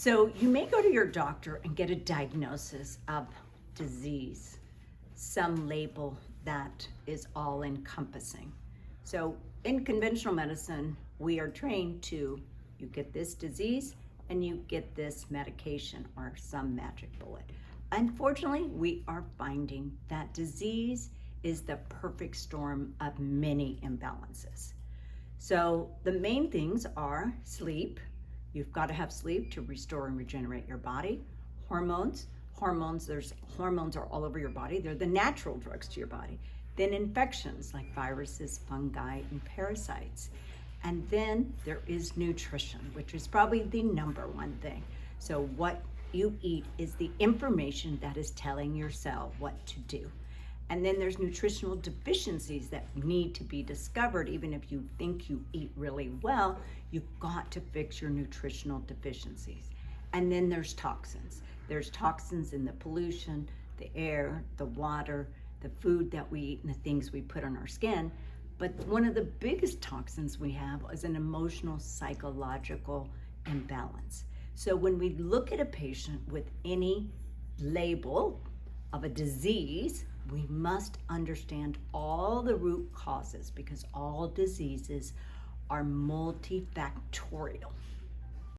So you may go to your doctor and get a diagnosis of disease, some label that is all encompassing. So in conventional medicine, we are trained to, you get this disease and you get this medication or some magic bullet. Unfortunately, we are finding that disease is the perfect storm of many imbalances. So the main things are sleep. You've got to have sleep to restore and regenerate your body. Hormones, there's hormones are all over your body. They're the natural drugs to your body. Then infections like viruses, fungi, and parasites. And then there is nutrition, which is probably the number one thing. So what you eat is the information that is telling your cell what to do. And then there's nutritional deficiencies that need to be discovered. Even if you think you eat really well, you've got to fix your nutritional deficiencies. And then there's toxins. There's toxins in the pollution, the air, the water, the food that we eat, and the things we put on our skin. But one of the biggest toxins we have is an emotional, psychological imbalance. So when we look at a patient with any label of a disease, we must understand all the root causes, because all diseases are multifactorial.